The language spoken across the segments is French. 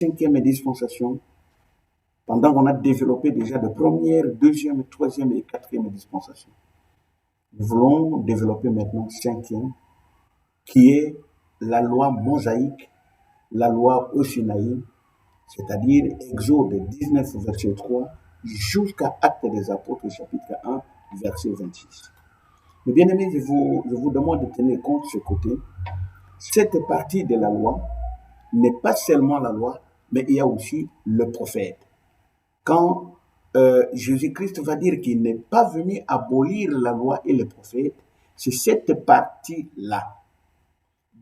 cinquième dispensation, pendant qu'on a développé déjà de première, deuxième, troisième et quatrième dispensation. Nous voulons développer maintenant cinquième, qui est la loi mosaïque, la loi au Sinaï, c'est-à-dire Exode 19, verset 3, jusqu'à Actes des Apôtres, chapitre 1, verset 26. Mais bien aimés, je vous demande de tenir compte de ce côté. Cette partie de la loi n'est pas seulement la loi, mais il y a aussi le prophète. Quand Jésus-Christ va dire qu'il n'est pas venu abolir la loi et les prophètes, c'est cette partie-là.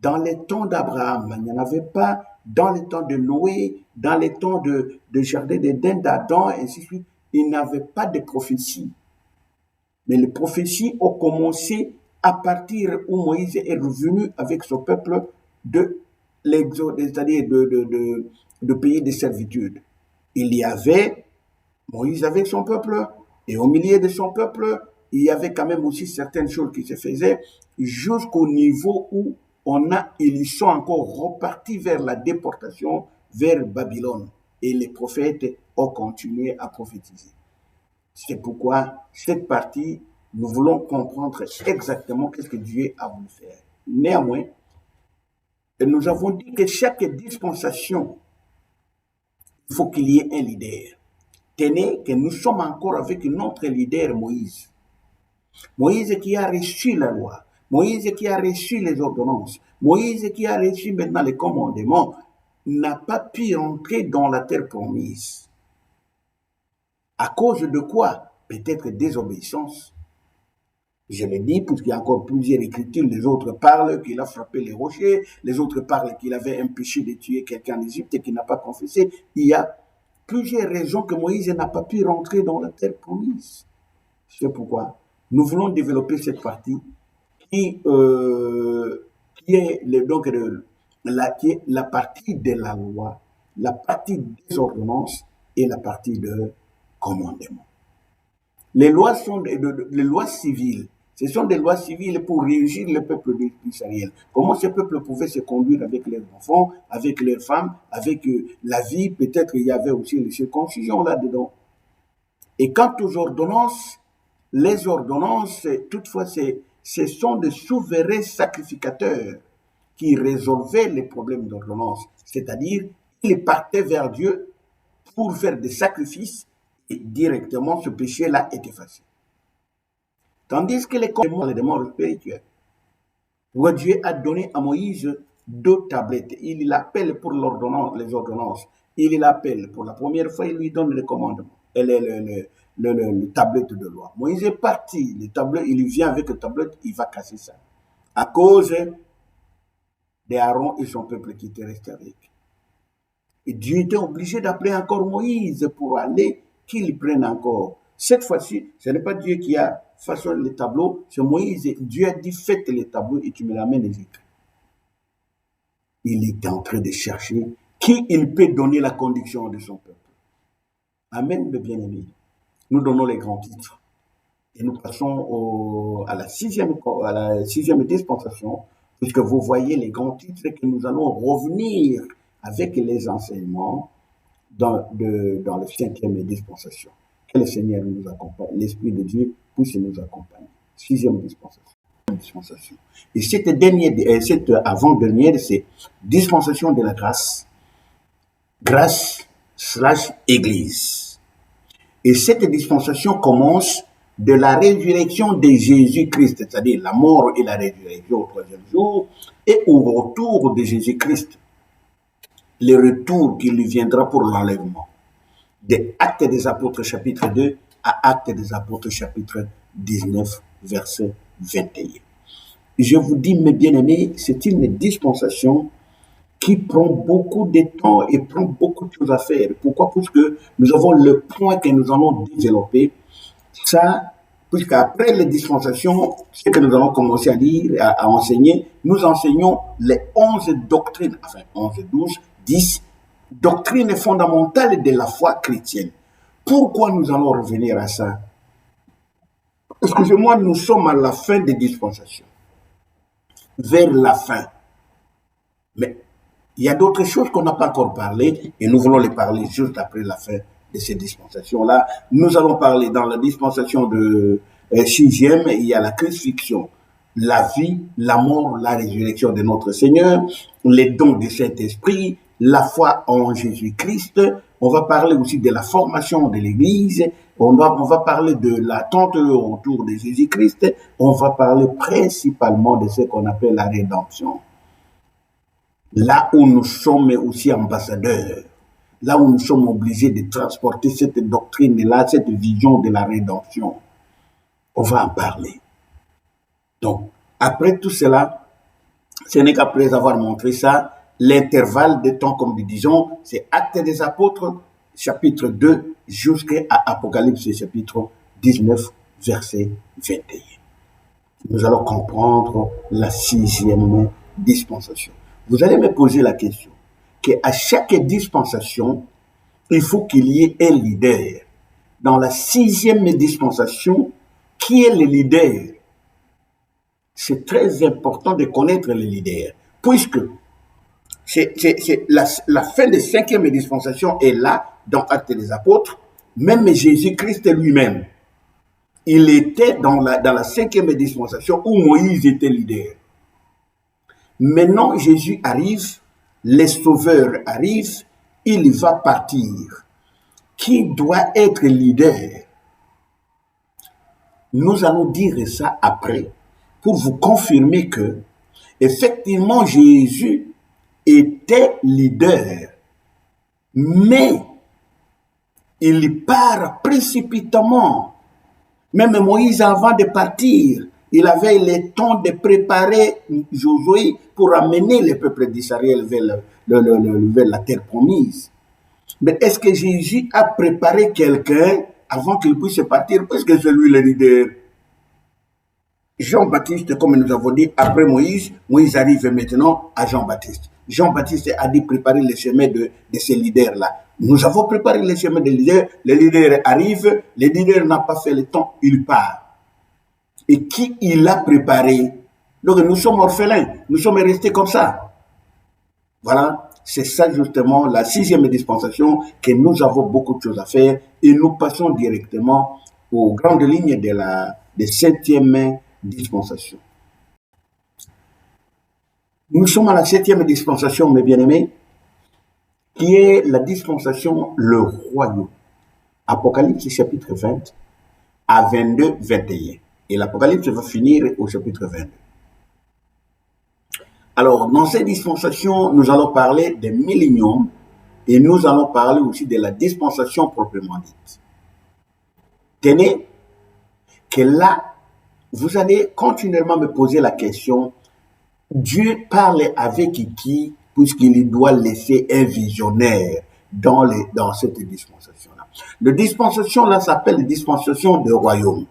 Dans les temps d'Abraham, il n'y en avait pas. Dans les temps de Noé, dans les temps de Jardin d'Éden, d'Adam, et ainsi de suite, il n'y avait pas de prophétie. Mais les prophéties ont commencé à partir où Moïse est revenu avec son peuple de l'exode, c'est-à-dire de pays de servitude. Il y avait Moïse avec son peuple, et au milieu de son peuple, il y avait quand même aussi certaines choses qui se faisaient jusqu'au niveau où ils sont encore repartis vers la déportation, vers Babylone. Et les prophètes ont continué à prophétiser. C'est pourquoi cette partie, nous voulons comprendre exactement qu'est-ce que Dieu a voulu faire. Néanmoins, nous avons dit que chaque dispensation, il faut qu'il y ait un leader. Tenez que nous sommes encore avec notre leader Moïse. Moïse qui a reçu la loi. Moïse qui a reçu les ordonnances. Moïse qui a reçu maintenant les commandements n'a pas pu entrer dans la terre promise. À cause de quoi? Peut-être désobéissance. Je le dis puisqu'il y a encore plusieurs écritures. Les autres parlent qu'il a frappé les rochers. Les autres parlent qu'il avait un péché de tuer quelqu'un en Égypte et qu'il n'a pas confessé. Il y a plusieurs raisons que Moïse n'a pas pu rentrer dans la terre promise. C'est pourquoi nous voulons développer cette partie qui est la partie de la loi, la partie des ordonnances et la partie de commandement. Les lois sont les lois civiles. Ce sont des lois civiles pour régir le peuple d'Israël. Comment ce peuple pouvait se conduire avec leurs enfants, avec leurs femmes, avec la vie. Peut-être il y avait aussi les circoncisions là-dedans. Et quant aux ordonnances, les ordonnances, toutefois, ce sont des souverains sacrificateurs qui résolvaient les problèmes d'ordonnance. C'est-à-dire, ils partaient vers Dieu pour faire des sacrifices et directement ce péché-là est effacé. Tandis que les commandements spirituels, où Dieu a donné à Moïse 2 tablettes. Il l'appelle pour les ordonnances. Il l'appelle pour la première fois, il lui donne les commandements. Le tablette de loi. Moïse est parti, il vient avec le tablette, il va casser ça. À cause d'Aaron et son peuple qui étaient restés avec. Et Dieu était obligé d'appeler encore Moïse pour aller qu'il prenne encore. Cette fois-ci, ce n'est pas Dieu qui a façonné les tableaux, c'est Moïse. Dieu a dit, faites les tableaux et tu me l'amènes les écrits. Il était en train de chercher qui il peut donner la conduction de son peuple. Amen, mes bien-aimés. Nous donnons les grands titres. Et nous passons à la sixième dispensation, puisque vous voyez les grands titres que nous allons revenir avec les enseignements dans la cinquième dispensation. Que le Seigneur nous accompagne, l'Esprit de Dieu puisse nous accompagner. Sixième dispensation. Et cette avant-dernière, c'est dispensation de la grâce. Grâce/Église. Et cette dispensation commence de la résurrection de Jésus-Christ, c'est-à-dire la mort et la résurrection au 3e jour, et au retour de Jésus-Christ, le retour qui lui viendra pour l'enlèvement. De Actes des Apôtres chapitre 2 à Actes des Apôtres chapitre 19, verset 21. Je vous dis, mes bien-aimés, c'est une dispensation qui prend beaucoup de temps et prend beaucoup de choses à faire. Pourquoi? Parce que nous avons le point que nous allons développer. Ça, puisqu'après les dispensations, ce que nous allons commencer à lire, à enseigner, nous enseignons les 11 doctrines, enfin 11, 12, 10 doctrines fondamentales de la foi chrétienne. Pourquoi nous allons revenir à ça? Excusez-moi, nous sommes à la fin des dispensations. Vers la fin. Mais Il y a d'autres choses qu'on n'a pas encore parlé et nous voulons les parler juste après la fin de ces dispensations-là. Nous allons parler dans la dispensation de sixième, il y a la crucifixion, la vie, la mort, la résurrection de notre Seigneur, les dons du Saint-Esprit, la foi en Jésus-Christ. On va parler aussi de la formation de l'Église. On va parler de l'attente autour de Jésus-Christ. On va parler principalement de ce qu'on appelle la rédemption. Là où nous sommes aussi ambassadeurs, là où nous sommes obligés de transporter cette doctrine-là, cette vision de la rédemption, on va en parler. Donc, après tout cela, ce n'est qu'après avoir montré ça, l'intervalle de temps, comme nous disons, c'est Actes des Apôtres, chapitre 2, jusqu'à Apocalypse, chapitre 19, verset 21. Nous allons comprendre la sixième dispensation. Vous allez me poser la question qu'à chaque dispensation, il faut qu'il y ait un leader. Dans la sixième dispensation, qui est le leader? C'est très important de connaître le leader, puisque la fin de cinquième dispensation est là, dans Actes des Apôtres. Même Jésus-Christ lui-même, il était dans la cinquième dispensation où Moïse était leader. Maintenant, Jésus arrive, les sauveurs arrivent, il va partir. Qui doit être leader? Nous allons dire ça après pour vous confirmer que, effectivement, Jésus était leader, mais il part précipitamment. Même Moïse, avant de partir, il avait le temps de préparer Josué pour amener le peuple d'Israël vers la terre promise. Mais est-ce que Jésus a préparé quelqu'un avant qu'il puisse partir? Parce que c'est lui le leader. Jean-Baptiste, comme nous avons dit, après Moïse, Moïse arrive maintenant à Jean-Baptiste. Jean-Baptiste a dit préparer le chemin de ces leaders-là. Nous avons préparé le chemin des leaders, les leaders arrivent, le leader n'a pas fait le temps, il part. Et qui il a préparé? Donc nous sommes orphelins, nous sommes restés comme ça. Voilà, c'est ça justement la sixième dispensation, que nous avons beaucoup de choses à faire et nous passons directement aux grandes lignes de septième dispensation. Nous sommes à la septième dispensation, mes bien-aimés, qui est la dispensation, le royaume. Apocalypse chapitre 20 à 22, 21. Et l'Apocalypse va finir au chapitre 22. Alors, dans cette dispensation, nous allons parler des milléniums et nous allons parler aussi de la dispensation proprement dite. Tenez que là, vous allez continuellement me poser la question, Dieu parle avec qui, puisqu'il doit laisser un visionnaire dans cette dispensation-là. La dispensation-là s'appelle dispensation de royaume.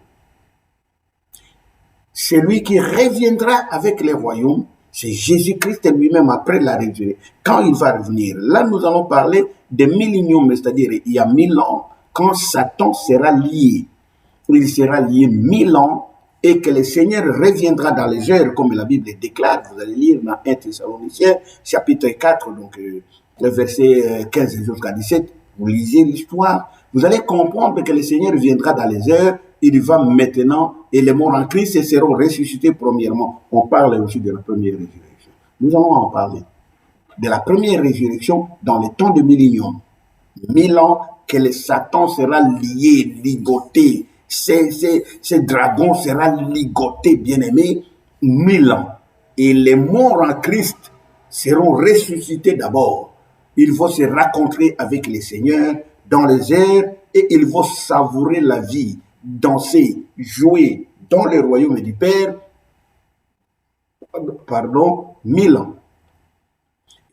Celui qui reviendra avec les royaumes, c'est Jésus-Christ lui-même après la résurrection. Quand il va revenir, là nous allons parler des milléniums, c'est-à-dire il y a 1000 ans, quand Satan sera lié. Il sera lié 1000 ans et que le Seigneur reviendra dans les heures, comme la Bible déclare. Vous allez lire dans 1 Thessaloniciens, chapitre 4, donc le verset 15 jusqu'à 17. Vous lisez l'histoire, vous allez comprendre que le Seigneur viendra dans les heures. Il va maintenant, et les morts en Christ seront ressuscités premièrement. On parle aussi de la première résurrection. Nous allons en parler. De la première résurrection dans les temps de millénium. 1000 ans que le Satan sera lié, ligoté. Ces dragons sera ligoté, bien-aimé, 1000 ans. Et les morts en Christ seront ressuscités d'abord. Ils vont se rencontrer avec le Seigneur dans les airs et ils vont savourer la vie, danser, jouer dans le royaume du Père, 1000 ans.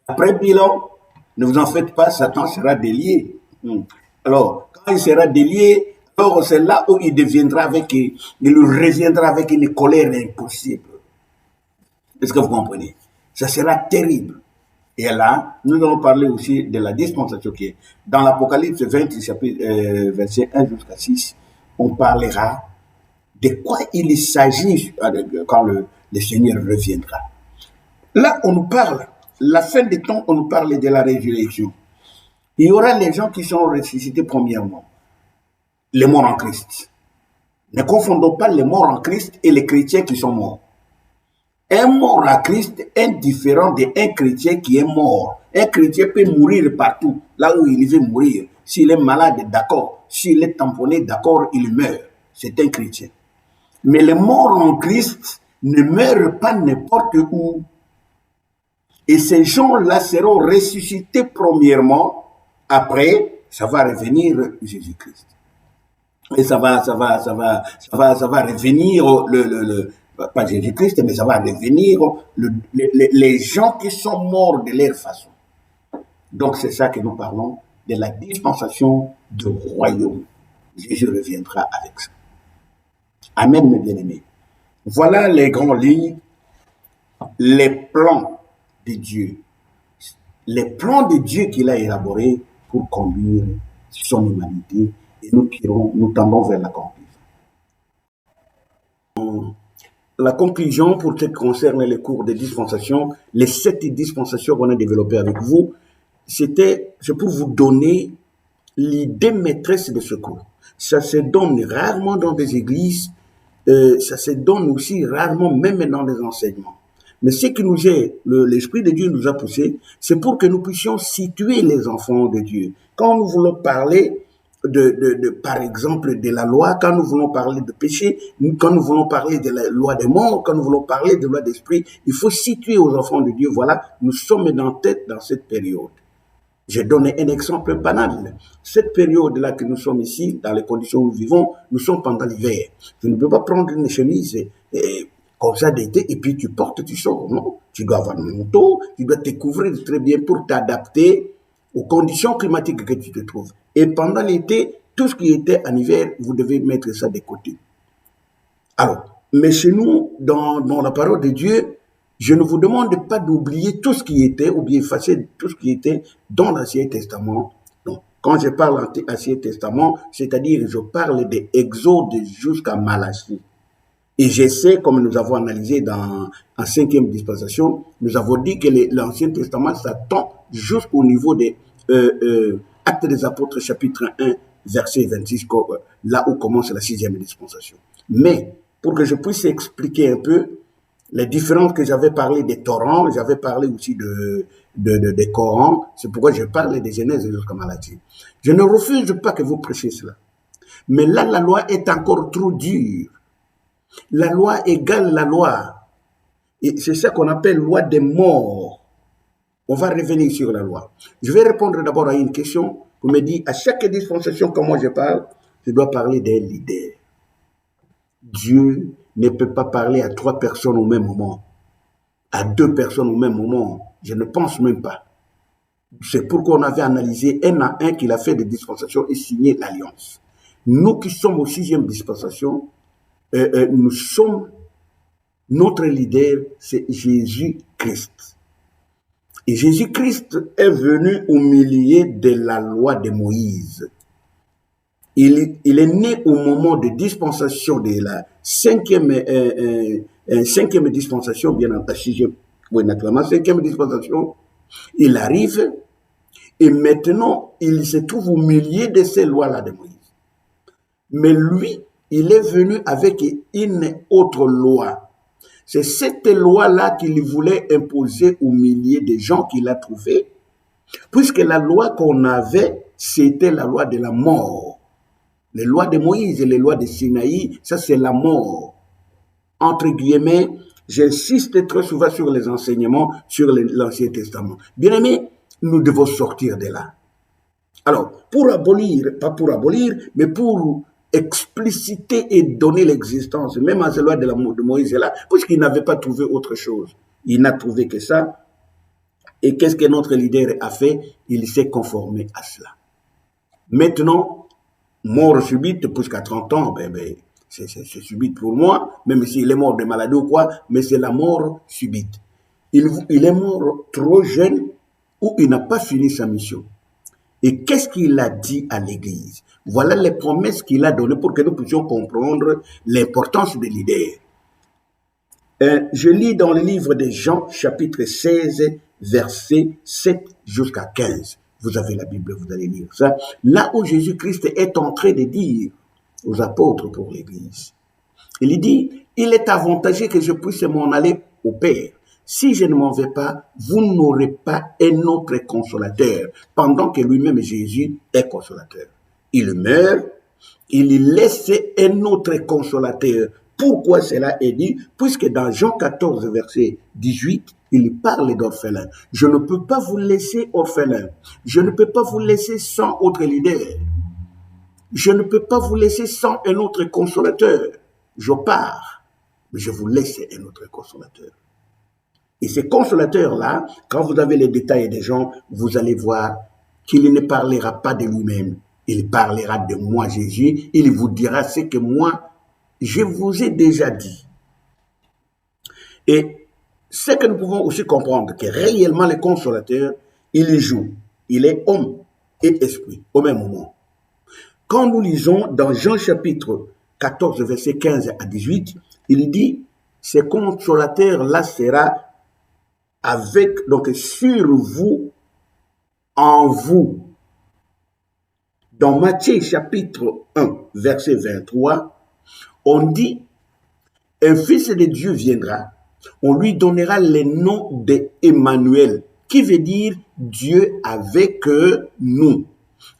Après 1000 ans, ne vous en faites pas, Satan sera délié. Alors, quand il sera délié, alors c'est là où il reviendra avec une colère impossible. Est-ce que vous comprenez? Ça sera terrible. Et là, nous allons parler aussi de la dispensation qui est dans l'Apocalypse 20, chapitre, verset 1 jusqu'à 6. On parlera de quoi il s'agit quand le Seigneur reviendra. Là, on nous parle la fin des temps, on nous parle de la résurrection. Il y aura les gens qui sont ressuscités premièrement, les morts en Christ. Ne confondons pas les morts en Christ et les chrétiens qui sont morts. Un mort en Christ est différent d'un chrétien qui est mort. Un chrétien peut mourir partout, là où il veut mourir. S'il est malade, d'accord. S'il est tamponné, d'accord, il meurt. C'est un chrétien. Mais les morts en Christ ne meurent pas n'importe où. Et ces gens-là seront ressuscités premièrement. Après, ça va revenir Jésus-Christ. Et ça va revenir pas Jésus-Christ, mais ça va revenir les gens qui sont morts de leur façon. Donc c'est ça que nous parlons de la dispensation du royaume. Jésus reviendra avec ça. Amen, mes bien-aimés. Voilà les grandes lignes, les plans de Dieu. Les plans de Dieu qu'il a élaborés pour conduire son humanité. Et nous tendons vers la conclusion. La conclusion pour ce qui concerne les cours de dispensation, les 7 dispensations qu'on a développées avec vous, c'est pour vous donner l'idée maîtresse de ce cours. Ça se donne rarement dans des églises, ça se donne aussi rarement même dans des enseignements. Mais ce qui nous est, l'Esprit de Dieu nous a poussé, c'est pour que nous puissions situer les enfants de Dieu. Quand nous voulons parler par exemple, de la loi, quand nous voulons parler de péché, quand nous voulons parler de la loi des morts, quand nous voulons parler de la loi d'esprit, il faut situer aux enfants de Dieu, voilà, nous sommes dans cette période. J'ai donné un exemple banal. Cette période-là que nous sommes ici, dans les conditions où nous vivons, nous sommes pendant l'hiver. Tu ne peux pas prendre une chemise comme ça d'été et puis tu portes, tu sors, non. Tu dois avoir un manteau, tu dois te couvrir très bien pour t'adapter aux conditions climatiques que tu te trouves. Et pendant l'été, tout ce qui était en hiver, vous devez mettre ça de côté. Alors, mais chez nous, dans la parole de Dieu, je ne vous demande pas d'oublier tout ce qui était, ou bien effacer tout ce qui était dans l'Ancien Testament. Donc, quand je parle d'Ancien Testament, c'est-à-dire je parle de Exode jusqu'à Malachie. Et j'essaie, comme nous avons analysé en 5e dispensation, nous avons dit que l'Ancien Testament s'attend jusqu'au niveau des Actes des Apôtres, chapitre 1, verset 26, là où commence la 6e dispensation. Mais, pour que je puisse expliquer un peu les différences que j'avais parlé des torrents, j'avais parlé aussi des Corans, c'est pourquoi je parle des Genèse jusqu'à Malachie. Je ne refuse pas que vous prêchiez cela. Mais là, la loi est encore trop dure. La loi égale la loi. Et c'est ça qu'on appelle loi des morts. On va revenir sur la loi. Je vais répondre d'abord à une question. Vous me dites, à chaque dispensation, quand moi je parle, je dois parler d'un leader. Dieu ne peut pas parler à 3 personnes au même moment, à 2 personnes au même moment. Je ne pense même pas. C'est pourquoi on avait analysé un à un qu'il a fait des dispensations et signé l'alliance. Nous qui sommes aux 6e dispensation, notre leader, c'est Jésus-Christ. Et Jésus-Christ est venu au milieu de la loi de Moïse. Il est né au moment de dispensation de la 5e dispensation, bien entendu, 6e, oui, naturellement, 5e dispensation. Il arrive et maintenant, il se trouve au milieu de ces lois-là de Moïse. Mais lui, il est venu avec une autre loi. C'est cette loi-là qu'il voulait imposer au milieu des gens qu'il a trouvés, puisque la loi qu'on avait, c'était la loi de la mort. Les lois de Moïse et les lois de Sinaï, ça c'est la mort. Entre guillemets, j'insiste très souvent sur les enseignements sur l'Ancien Testament. Bien aimé, nous devons sortir de là. Alors, pour abolir, pas pour abolir, mais pour expliciter et donner l'existence, même à la loi de Moïse là, puisqu'il n'avait pas trouvé autre chose. Il n'a trouvé que ça. Et qu'est-ce que notre leader a fait? Il s'est conformé à cela. Maintenant, mort subite, puisqu'à 30 ans, c'est subite pour moi, même s'il est mort de maladie ou quoi, mais c'est la mort subite. Il est mort trop jeune ou il n'a pas fini sa mission. Et qu'est-ce qu'il a dit à l'Église? Voilà les promesses qu'il a données pour que nous puissions comprendre l'importance des leaders. Je lis dans le livre de Jean, chapitre 16, versets 7 jusqu'à 15. Vous avez la Bible, vous allez lire ça. Là où Jésus-Christ est en train de dire aux apôtres pour l'Église, il dit, il est avantageux que je puisse m'en aller au Père. Si je ne m'en vais pas, vous n'aurez pas un autre consolateur, pendant que lui-même Jésus est consolateur. Il meurt, il laisse un autre consolateur. Pourquoi cela est dit? Puisque dans Jean 14, verset 18, il parle d'orphelins. Je ne peux pas vous laisser orphelins. Je ne peux pas vous laisser sans autre leader. Je ne peux pas vous laisser sans un autre consolateur. Je pars, mais je vous laisse un autre consolateur. Et ce consolateur-là, quand vous avez les détails des gens, vous allez voir qu'il ne parlera pas de lui-même. Il parlera de moi, Jésus. Il vous dira ce que moi, je vous ai déjà dit. Et ce que nous pouvons aussi comprendre, que réellement le consolateur, il joue. Il est homme et esprit au même moment. Quand nous lisons dans Jean chapitre 14, verset 15 à 18, il dit, ce consolateur-là sera avec, donc sur vous, en vous. Dans Matthieu chapitre 1, verset 23, on dit, un fils de Dieu viendra, on lui donnera le nom d'Emmanuel, qui veut dire Dieu avec nous.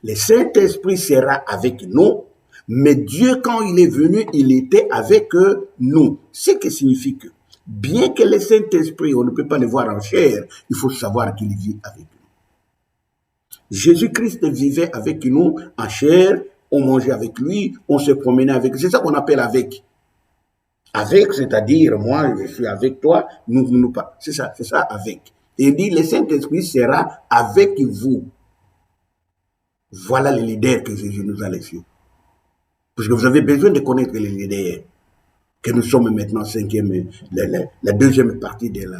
Le Saint-Esprit sera avec nous, mais Dieu, quand il est venu, il était avec nous. Ce qui signifie que, bien que le Saint-Esprit, on ne peut pas le voir en chair, il faut savoir qu'il vit avec nous. Jésus-Christ vivait avec nous en chair, on mangeait avec lui, on se promenait avec lui. C'est ça qu'on appelle avec. Avec, c'est-à-dire, moi, je suis avec toi, nous pas. C'est ça avec. Et il dit, le Saint-Esprit sera avec vous. Voilà les leaders que Jésus nous a laissés. Parce que vous avez besoin de connaître les leaders. Que nous sommes maintenant la deuxième partie de la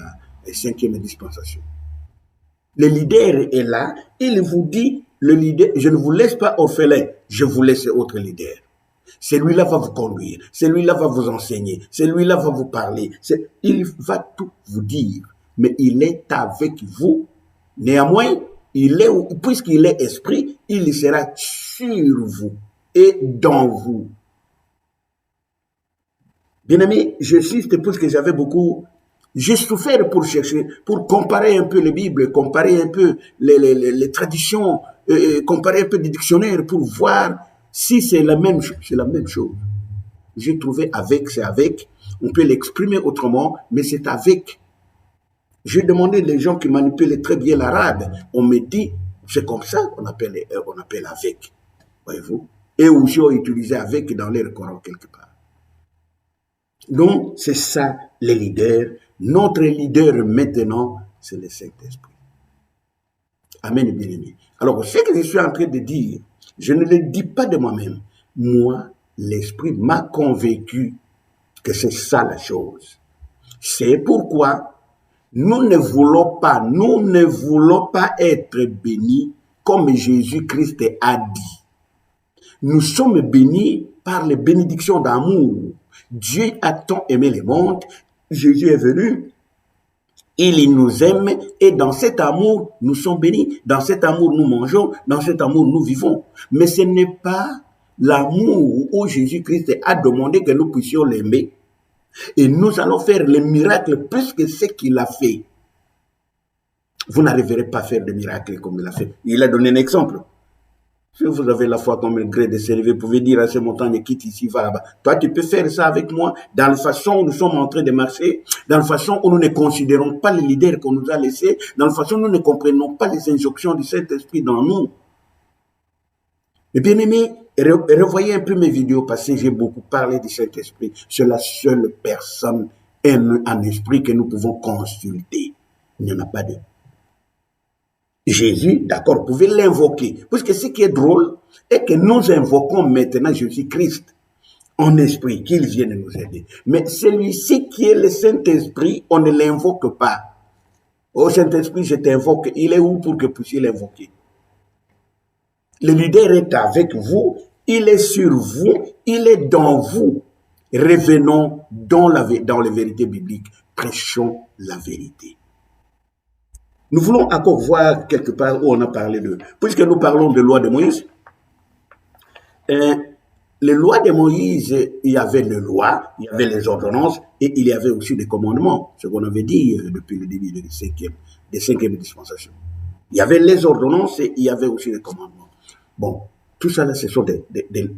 cinquième dispensation. Le leader est là, il vous dit, le leader, je ne vous laisse pas orphelin, je vous laisse autre leader. Celui-là va vous conduire, celui-là va vous enseigner, celui-là va vous parler, il va tout vous dire, mais il est avec vous. Néanmoins, puisqu'il est esprit, il sera sur vous et dans vous. Bien-aimé, je cite puisque j'avais beaucoup, j'ai souffert pour chercher, pour comparer un peu les Bibles, comparer un peu les traditions, comparer un peu les dictionnaires pour voir si c'est la même chose. C'est la même chose. J'ai trouvé avec, c'est avec. On peut l'exprimer autrement, mais c'est avec. J'ai demandé les gens qui manipulent très bien l'arabe. On me dit, c'est comme ça qu'on appelle avec. Voyez-vous? Et aussi on utilisait avec dans les Coran quelque part. Donc, c'est ça, les leaders. Notre leader maintenant, c'est le Saint-Esprit. Amen, bien-aimé. Alors, ce que je suis en train de dire, je ne le dis pas de moi-même. Moi, l'Esprit m'a convaincu que c'est ça la chose. C'est pourquoi nous ne voulons pas être bénis comme Jésus-Christ a dit. Nous sommes bénis par les bénédictions d'amour. Dieu a tant aimé le monde, Jésus est venu, il nous aime et dans cet amour, nous sommes bénis. Dans cet amour, nous mangeons, dans cet amour, nous vivons. Mais ce n'est pas l'amour où Jésus-Christ a demandé que nous puissions l'aimer. Et nous allons faire les miracles plus que ce qu'il a fait. Vous n'arriverez pas à faire des miracles comme il a fait. Il a donné un exemple. Si vous avez la foi comme un gré de s'élever, vous pouvez dire à ces montagnes, quitte ici, va là-bas. Toi, tu peux faire ça avec moi dans la façon où nous sommes en train de marcher, dans la façon où nous ne considérons pas les leaders qu'on nous a laissés, dans la façon où nous ne comprenons pas les injonctions du Saint-Esprit dans nous. Mais bien aimé, revoyez un peu mes vidéos passées, j'ai beaucoup parlé du Saint-Esprit. C'est la seule personne en esprit que nous pouvons consulter. Il n'y en a pas deux. Jésus, d'accord, vous pouvez l'invoquer. Parce que ce qui est drôle est que nous invoquons maintenant Jésus-Christ en esprit, qu'il vienne nous aider. Mais celui-ci qui est le Saint-Esprit, on ne l'invoque pas. Oh Saint-Esprit, je t'invoque. Il est où pour que vous puissiez l'invoquer? Le leader est avec vous, il est sur vous, il est dans vous. Revenons dans les vérités bibliques. Prêchons la vérité. Nous voulons encore voir quelque part où on a parlé de... Puisque nous parlons de loi de Moïse, les lois de Moïse, il y avait les lois, il y avait les ordonnances et il y avait aussi les commandements, ce qu'on avait dit depuis le début des cinquièmes dispensations. Il y avait les ordonnances et il y avait aussi les commandements. Bon, tout ça, là, ce sont des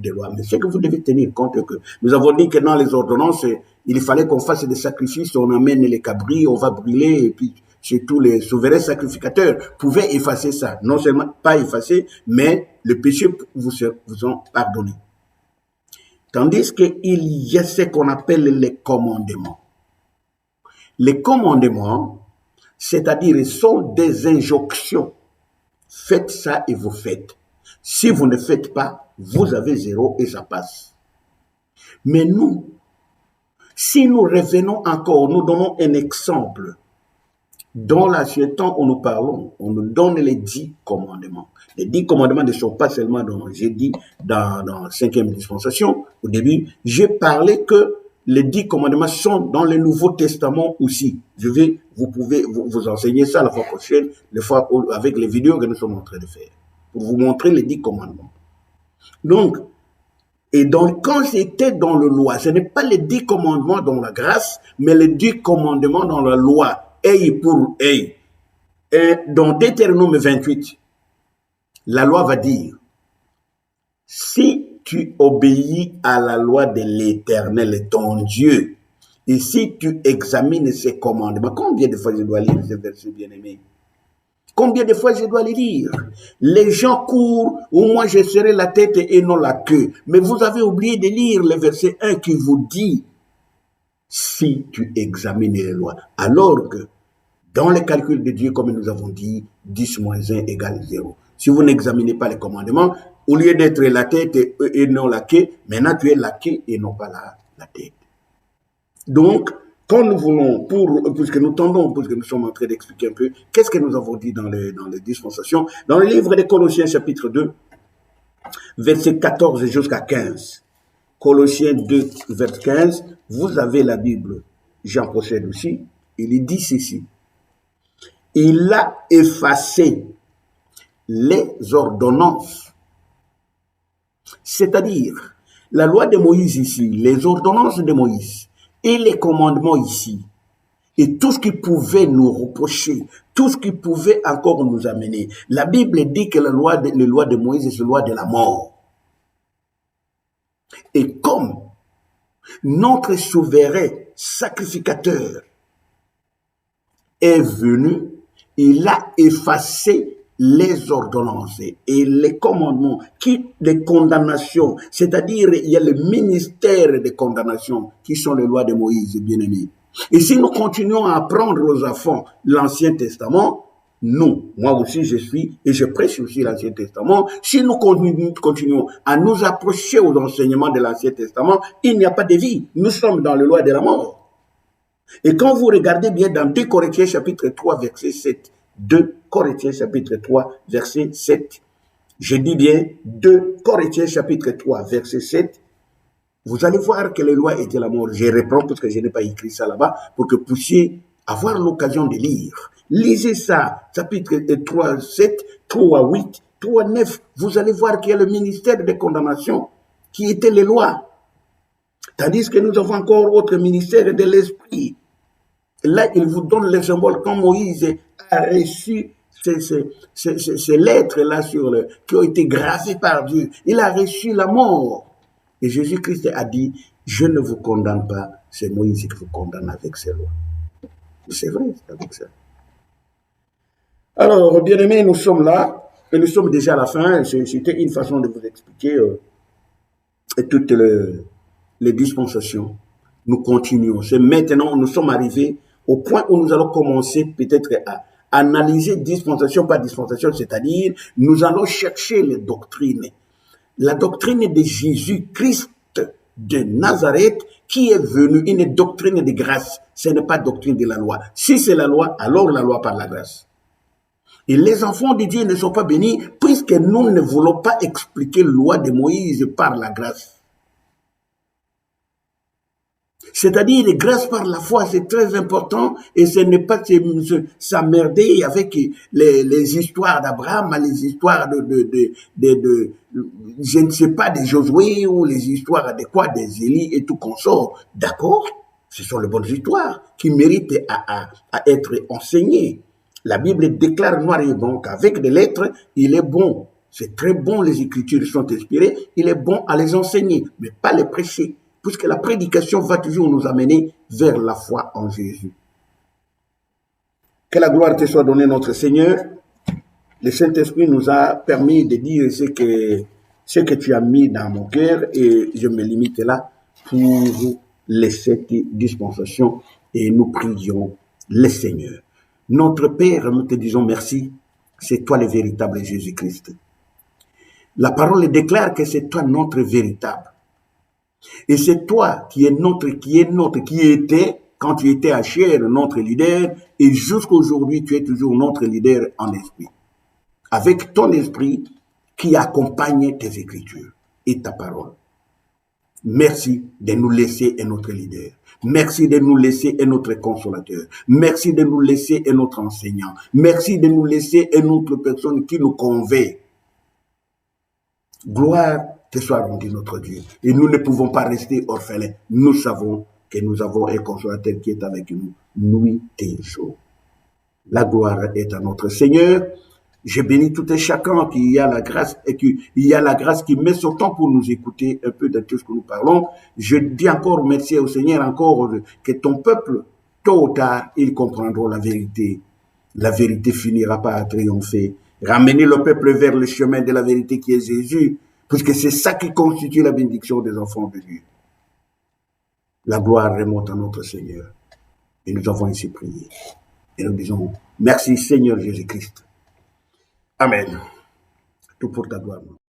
lois. Mais ce que vous devez tenir compte, que nous avons dit que dans les ordonnances, il fallait qu'on fasse des sacrifices, on amène les cabris, on va brûler, et puis surtout les souverains sacrificateurs pouvaient effacer ça. Non seulement pas effacer, mais le péché vous ont pardonné. Tandis qu'il y a ce qu'on appelle les commandements. Les commandements, c'est-à-dire, sont des injonctions. Faites ça et vous faites. Si vous ne faites pas, vous avez 0 et ça passe. Mais nous, si nous revenons encore, nous donnons un exemple. Dans l'ancien temps où nous parlons, on nous donne les 10 commandements. Les 10 commandements ne sont pas seulement j'ai dit, dans la 5e dispensation. Au début, j'ai parlé que les 10 commandements sont dans le Nouveau Testament aussi. Vous pouvez vous enseigner ça la fois prochaine, avec les vidéos que nous sommes en train de faire, pour vous montrer les 10 commandements. Donc, quand c'était dans la loi, ce n'est pas les 10 commandements dans la grâce, mais les 10 commandements dans la loi. Œil pour œil. Et dans Deutéronome 28, la loi va dire, si tu obéis à la loi de l'Éternel, ton Dieu, et si tu examines ses commandements, combien de fois je dois lire ce verset bien-aimé? Combien de fois je dois les lire? Les gens courent, ou moi je serai la tête et non la queue. Mais vous avez oublié de lire le verset 1 qui vous dit, si tu examines les lois. Alors que, dans les calculs de Dieu, comme nous avons dit, 10 moins 1 égale 0. Si vous n'examinez pas les commandements, au lieu d'être la tête et non la queue, maintenant tu es la queue et non pas la tête. Donc, quand nous voulons, puisque nous sommes en train d'expliquer un peu, qu'est-ce que nous avons dit dans les dispensations? Dans le livre des Colossiens, chapitre 2, verset 14 jusqu'à 15. Colossiens 2, verset 15, vous avez la Bible, j'en possède aussi, il dit ceci. Il a effacé les ordonnances. C'est-à-dire, la loi de Moïse ici, les ordonnances de Moïse et les commandements ici, et tout ce qui pouvait nous reprocher, tout ce qui pouvait encore nous amener. La Bible dit que les lois de Moïse, c'est la loi de la mort. Et comme notre souverain sacrificateur est venu, il a effacé les ordonnances et les commandements, les condamnations, c'est-à-dire il y a le ministère de condamnation qui sont les lois de Moïse, bien-aimés. Et si nous continuons à apprendre aux enfants l'Ancien Testament, moi aussi je suis, et je prêche aussi l'Ancien Testament, si nous continuons à nous approcher aux enseignements de l'Ancien Testament, il n'y a pas de vie. Nous sommes dans la loi de la mort. Et quand vous regardez bien dans 2 Corinthiens chapitre 3 verset 7, 2 Corinthiens chapitre 3 verset 7, je dis bien 2 Corinthiens chapitre 3 verset 7, vous allez voir que les lois étaient la mort. Je reprends parce que je n'ai pas écrit ça là-bas pour que vous puissiez avoir l'occasion de lire. Lisez ça, chapitre 3, 7, 3, 8, 3, 9. Vous allez voir qu'il y a le ministère de condamnation qui était les lois. Tandis que nous avons encore autre ministère de l'esprit. Là, il vous donne les symboles quand Moïse a reçu ces lettres-là qui ont été gravées par Dieu. Il a reçu la mort. Et Jésus-Christ a dit, je ne vous condamne pas, c'est Moïse qui vous condamne avec ses lois. C'est vrai, c'est avec ça. Alors, bien aimés, nous sommes là, et nous sommes déjà à la fin. C'était une façon de vous expliquer toutes les dispensations. Nous continuons. C'est maintenant, nous sommes arrivés au point où nous allons commencer peut-être à analyser dispensation par dispensation, c'est-à-dire nous allons chercher les doctrines. La doctrine de Jésus-Christ de Nazareth qui est venu, une doctrine de grâce. Ce n'est pas doctrine de la loi. Si c'est la loi, alors la loi par la grâce. Et les enfants de Dieu ne sont pas bénis puisque nous ne voulons pas expliquer la loi de Moïse par la grâce. C'est-à-dire, grâce par la foi, c'est très important, et ce n'est pas s'emmerder avec les histoires d'Abraham, les histoires je ne sais pas, des Josué, ou les histoires des quoi, des Élie et tout consort. D'accord? Ce sont les bonnes histoires qui méritent à être enseignées. La Bible déclare noir et blanc qu'avec des lettres, il est bon. C'est très bon, les Écritures sont inspirées, il est bon à les enseigner, mais pas les prêcher, puisque la prédication va toujours nous amener vers la foi en Jésus. Que la gloire te soit donnée, notre Seigneur. Le Saint-Esprit nous a permis de dire ce que tu as mis dans mon cœur, et je me limite là pour cette dispensation, et nous prions le Seigneur. Notre Père, nous te disons merci, c'est toi le véritable Jésus-Christ. La parole déclare que c'est toi notre véritable. Et c'est toi qui était, quand tu étais à chair, notre leader, et jusqu'aujourd'hui, tu es toujours notre leader en esprit. Avec ton esprit qui accompagne tes écritures et ta parole. Merci de nous laisser être notre leader. Merci de nous laisser être notre consolateur. Merci de nous laisser être notre enseignant. Merci de nous laisser être notre personne qui nous convainc. Gloire te soit rendue, notre Dieu. Et nous ne pouvons pas rester orphelins. Nous savons que nous avons un consolateur qui est avec nous nuit et jour. La gloire est à notre Seigneur. Je bénis tout et chacun qui a la grâce et qui met son temps pour nous écouter un peu de tout ce que nous parlons. Je dis encore merci au Seigneur, encore que ton peuple, tôt ou tard, ils comprendront la vérité. La vérité finira par triompher. Ramener le peuple vers le chemin de la vérité qui est Jésus, puisque c'est ça qui constitue la bénédiction des enfants de Dieu. La gloire remonte à notre Seigneur. Et nous avons ainsi prié. Et nous disons, merci Seigneur Jésus-Christ. Amen. Tout pour ta gloire.